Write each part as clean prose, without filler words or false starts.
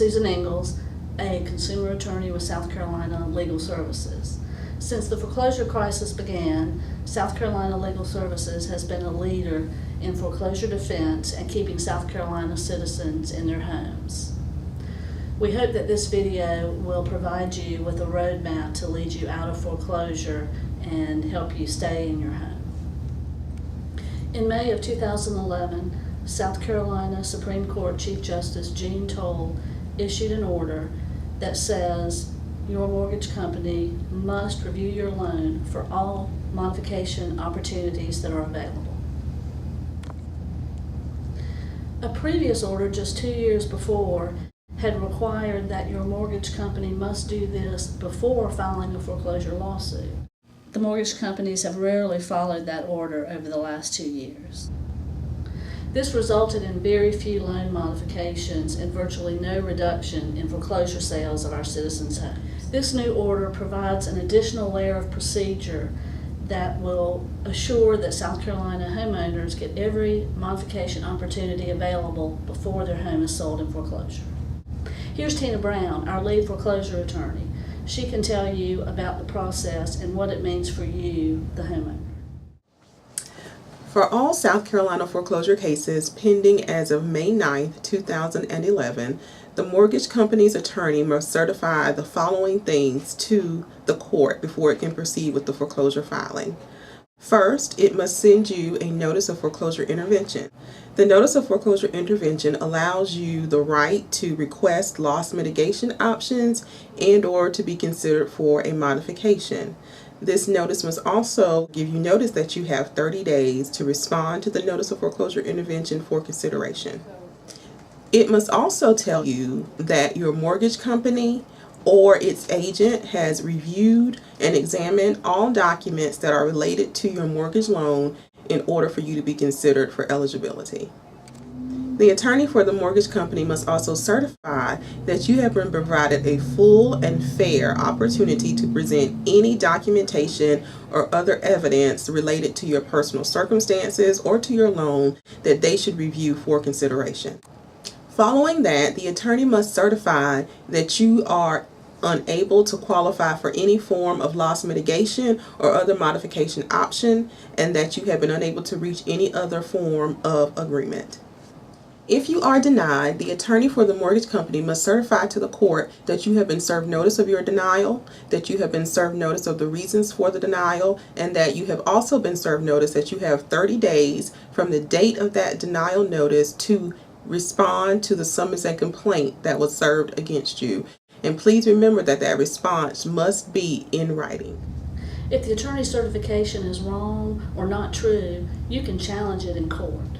Susan Ingalls, a consumer attorney with South Carolina Legal Services. Since the foreclosure crisis began, South Carolina Legal Services has been a leader in foreclosure defense and keeping South Carolina citizens in their homes. We hope that this video will provide you with a roadmap to lead you out of foreclosure and help you stay in your home. In May of 2011, South Carolina Supreme Court Chief Justice Jean Toll issued an order that says your mortgage company must review your loan for all modification opportunities that are available. A previous order just 2 years before had required that your mortgage company must do this before filing a foreclosure lawsuit. The mortgage companies have rarely followed that order over the last 2 years. This resulted in very few loan modifications and virtually no reduction in foreclosure sales of our citizens' homes. This new order provides an additional layer of procedure that will assure that South Carolina homeowners get every modification opportunity available before their home is sold in foreclosure. Here's Tina Brown, our lead foreclosure attorney. She can tell you about the process and what it means for you, the homeowner. For all South Carolina foreclosure cases pending as of May 9th, 2011, the mortgage company's attorney must certify the following things to the court before it can proceed with the foreclosure filing. First, it must send you a notice of foreclosure intervention. The notice of foreclosure intervention allows you the right to request loss mitigation options and/or to be considered for a modification. This notice must also give you notice that you have 30 days to respond to the notice of foreclosure intervention for consideration. It must also tell you that your mortgage company or its agent has reviewed and examined all documents that are related to your mortgage loan in order for you to be considered for eligibility. The attorney for the mortgage company must also certify that you have been provided a full and fair opportunity to present any documentation or other evidence related to your personal circumstances or to your loan that they should review for consideration. Following that, the attorney must certify that you are unable to qualify for any form of loss mitigation or other modification option, and that you have been unable to reach any other form of agreement. If you are denied, the attorney for the mortgage company must certify to the court that you have been served notice of your denial, that you have been served notice of the reasons for the denial, and that you have also been served notice that you have 30 days from the date of that denial notice to respond to the summons and complaint that was served against you. And please remember that that response must be in writing. If the attorney's certification is wrong or not true, you can challenge it in court.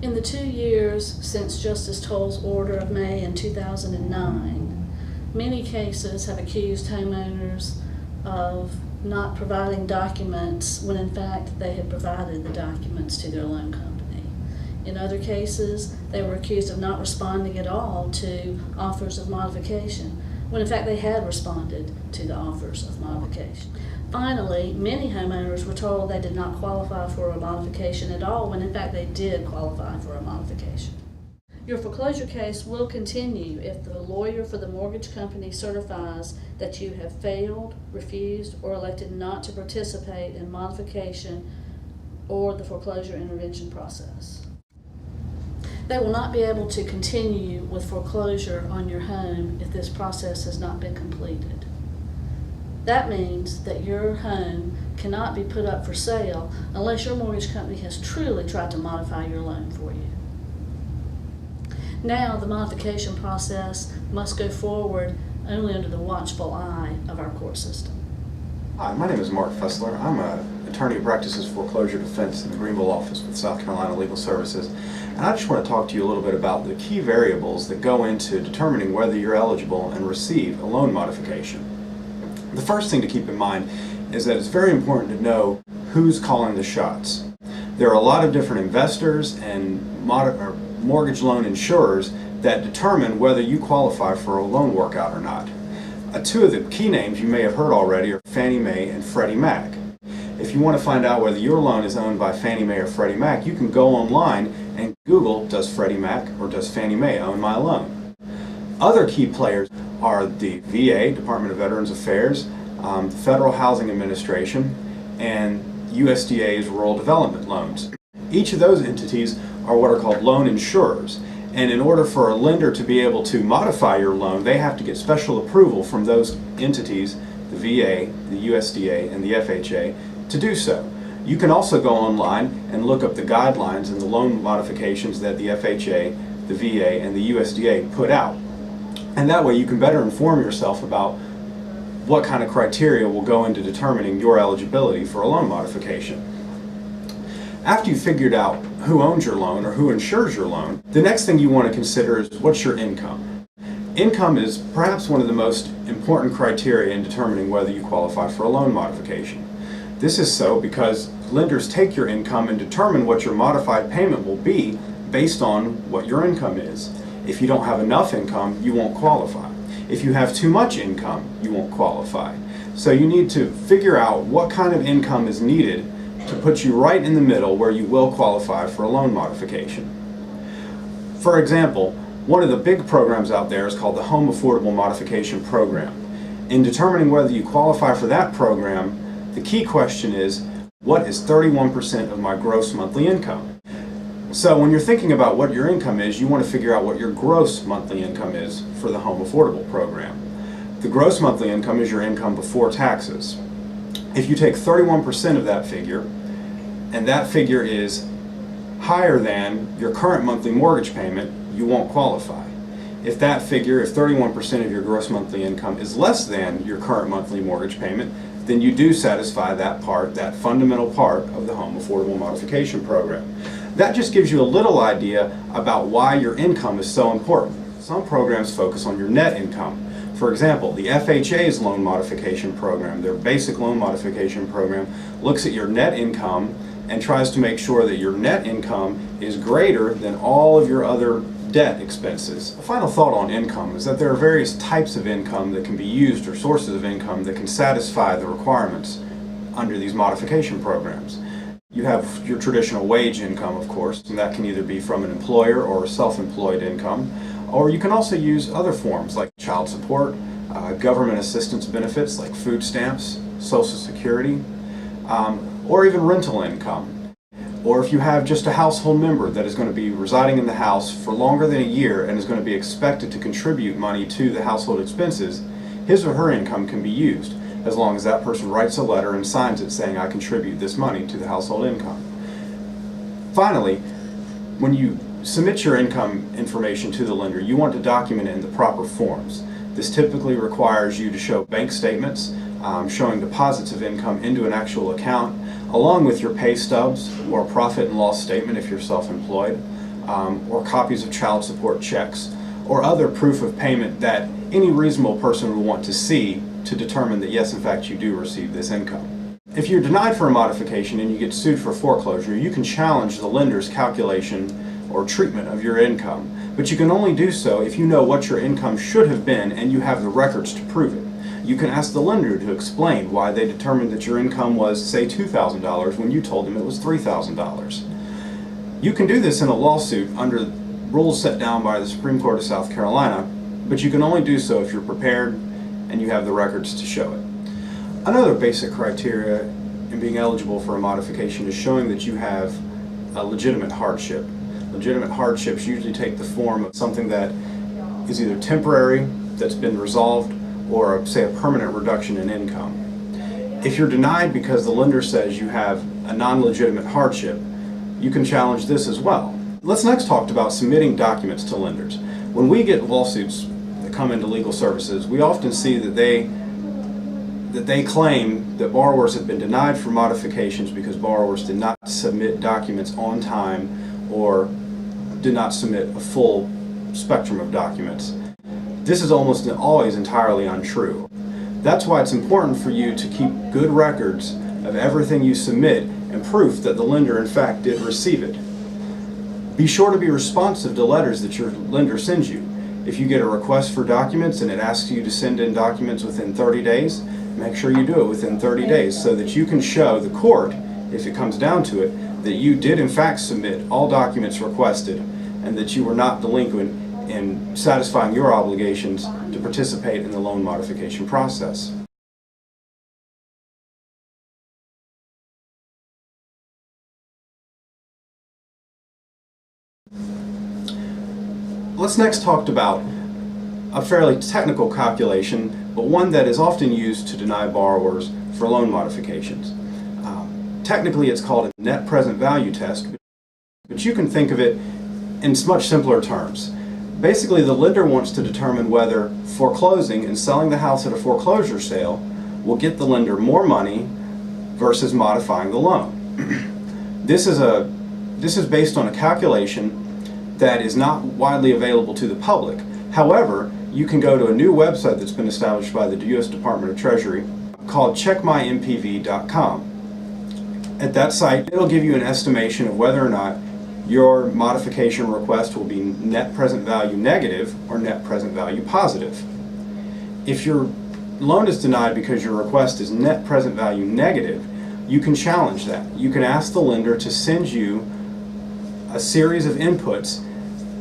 In the 2 years since Justice Toll's order of May in 2009, many cases have accused homeowners of not providing documents when in fact they had provided the documents to their loan company. In other cases, they were accused of not responding at all to offers of modification, when in fact they had responded to the offers of modification. Finally, many homeowners were told they did not qualify for a modification at all, when in fact they did qualify for a modification. Your foreclosure case will continue if the lawyer for the mortgage company certifies that you have failed, refused, or elected not to participate in modification or the foreclosure intervention process. They will not be able to continue with foreclosure on your home if this process has not been completed. That means that your home cannot be put up for sale unless your mortgage company has truly tried to modify your loan for you. Now the modification process must go forward only under the watchful eye of our court system. Hi, my name is Mark Fessler. I'm an attorney who practices foreclosure defense in the Greenville office with South Carolina Legal Services. And I just want to talk to you a little bit about the key variables that go into determining whether you're eligible and receive a loan modification. The first thing to keep in mind is that it's very important to know who's calling the shots. There are a lot of different investors and mortgage loan insurers that determine whether you qualify for a loan workout or not. Two of the key names you may have heard already are Fannie Mae and Freddie Mac. If you want to find out whether your loan is owned by Fannie Mae or Freddie Mac, you can go online And Google, does Freddie Mac or does Fannie Mae own my loan? Other key players are the VA, Department of Veterans Affairs, the Federal Housing Administration, and USDA's Rural Development Loans. Each of those entities are what are called loan insurers. And in order for a lender to be able to modify your loan, they have to get special approval from those entities, the VA, the USDA, and the FHA, to do so. You can also go online and look up the guidelines and the loan modifications that the FHA, the VA, and the USDA put out. And that way you can better inform yourself about what kind of criteria will go into determining your eligibility for a loan modification. After you've figured out who owns your loan or who insures your loan, the next thing you want to consider is what's your income. Income is perhaps one of the most important criteria in determining whether you qualify for a loan modification. This is so because lenders take your income and determine what your modified payment will be based on what your income is. If you don't have enough income, you won't qualify. If you have too much income, you won't qualify. So you need to figure out what kind of income is needed to put you right in the middle where you will qualify for a loan modification. For example, one of the big programs out there is called the Home Affordable Modification Program. In determining whether you qualify for that program, the key question is, what is 31% of my gross monthly income? So when you're thinking about what your income is, you want to figure out what your gross monthly income is for the Home Affordable Program. The gross monthly income is your income before taxes. If you take 31% of that figure, and that figure is higher than your current monthly mortgage payment, you won't qualify. If that figure, if 31% of your gross monthly income is less than your current monthly mortgage payment, then you do satisfy that part, that fundamental part of the Home Affordable Modification Program. That just gives you a little idea about why your income is so important. Some programs focus on your net income. For example, the FHA's loan modification program, their basic loan modification program, looks at your net income and tries to make sure that your net income is greater than all of your other debt expenses. A final thought on income is that there are various types of income that can be used, or sources of income that can satisfy the requirements under these modification programs. You have your traditional wage income, of course, and that can either be from an employer or a self-employed income, or you can also use other forms like child support, government assistance benefits like food stamps, Social Security, or even rental income. Or if you have just a household member that is going to be residing in the house for longer than a year and is going to be expected to contribute money to the household expenses, his or her income can be used, as long as that person writes a letter and signs it saying, I contribute this money to the household income. Finally, when you submit your income information to the lender, you want to document it in the proper forms. This typically requires you to show bank statements showing deposits of income into an actual account, along with your pay stubs or profit and loss statement if you're self-employed, or copies of child support checks, or other proof of payment that any reasonable person would want to see to determine that yes, in fact, you do receive this income. If you're denied for a modification and you get sued for foreclosure, you can challenge the lender's calculation or treatment of your income, but you can only do so if you know what your income should have been and you have the records to prove it. You can ask the lender to explain why they determined that your income was, say, $2,000 when you told them it was $3,000. You can do this in a lawsuit under rules set down by the Supreme Court of South Carolina, but you can only do so if you're prepared and you have the records to show it. Another basic criteria in being eligible for a modification is showing that you have a legitimate hardship. Legitimate hardships usually take the form of something that is either temporary, that's been resolved, or say a permanent reduction in income. If you're denied because the lender says you have a non-legitimate hardship, you can challenge this as well. Let's next talk about submitting documents to lenders. When we get lawsuits that come into legal services, we often see that they claim that borrowers have been denied for modifications because borrowers did not submit documents on time or did not submit a full spectrum of documents. This is almost always entirely untrue. That's why it's important for you to keep good records of everything you submit and proof that the lender in fact did receive it. Be sure to be responsive to letters that your lender sends you. If you get a request for documents and it asks you to send in documents within 30 days, make sure you do it within 30 days so that you can show the court, if it comes down to it, that you did in fact submit all documents requested and that you were not delinquent in satisfying your obligations to participate in the loan modification process. Let's next talk about a fairly technical calculation, but one that is often used to deny borrowers for loan modifications. Technically, it's called a net present value test, but you can think of it in much simpler terms. Basically, the lender wants to determine whether foreclosing and selling the house at a foreclosure sale will get the lender more money versus modifying the loan. This is based on a calculation that is not widely available to the public. However, you can go to a new website that's been established by the U.S. Department of Treasury called checkmympv.com. At that site, it'll give you an estimation of whether or not your modification request will be net present value negative or net present value positive. If your loan is denied because your request is net present value negative, you can challenge that. You can ask the lender to send you a series of inputs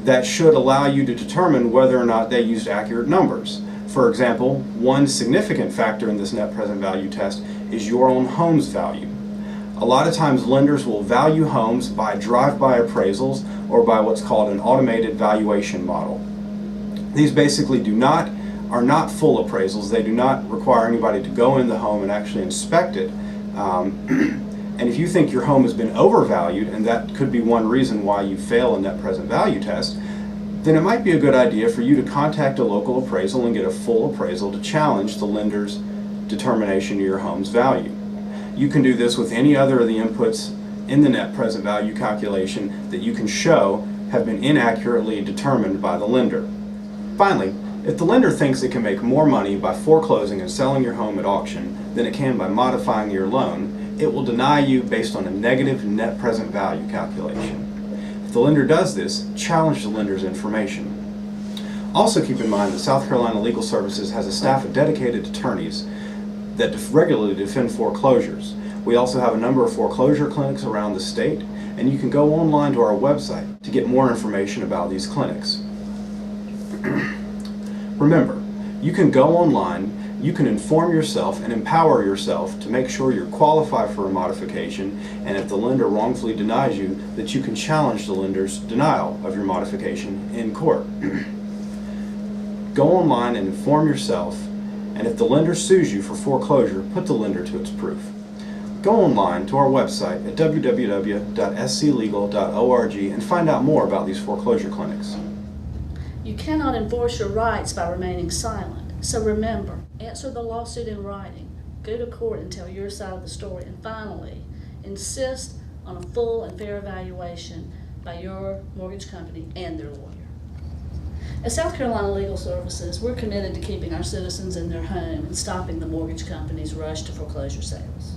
that should allow you to determine whether or not they used accurate numbers. For example, one significant factor in this net present value test is your own home's value. A lot of times lenders will value homes by drive-by appraisals or by what's called an automated valuation model. These basically are not full appraisals. They do not require anybody to go in the home and actually inspect it. And if you think your home has been overvalued, and that could be one reason why you fail a net present value test, then it might be a good idea for you to contact a local appraisal and get a full appraisal to challenge the lender's determination of your home's value. You can do this with any other of the inputs in the net present value calculation that you can show have been inaccurately determined by the lender. Finally, if the lender thinks it can make more money by foreclosing and selling your home at auction than it can by modifying your loan, it will deny you based on a negative net present value calculation. If the lender does this, challenge the lender's information. Also keep in mind that South Carolina Legal Services has a staff of dedicated attorneys that regularly defend foreclosures. We also have a number of foreclosure clinics around the state, and you can go online to our website to get more information about these clinics. Remember, you can go online, you can inform yourself and empower yourself to make sure you're qualified for a modification, and if the lender wrongfully denies you, that you can challenge the lender's denial of your modification in court. Go online and inform yourself, and if the lender sues you for foreclosure, put the lender to its proof. Go online to our website at www.sclegal.org and find out more about these foreclosure clinics. You cannot enforce your rights by remaining silent. So remember, answer the lawsuit in writing, go to court and tell your side of the story, and finally, insist on a full and fair evaluation by your mortgage company and their lawyer. At South Carolina Legal Services, we're committed to keeping our citizens in their home and stopping the mortgage companies' rush to foreclosure sales.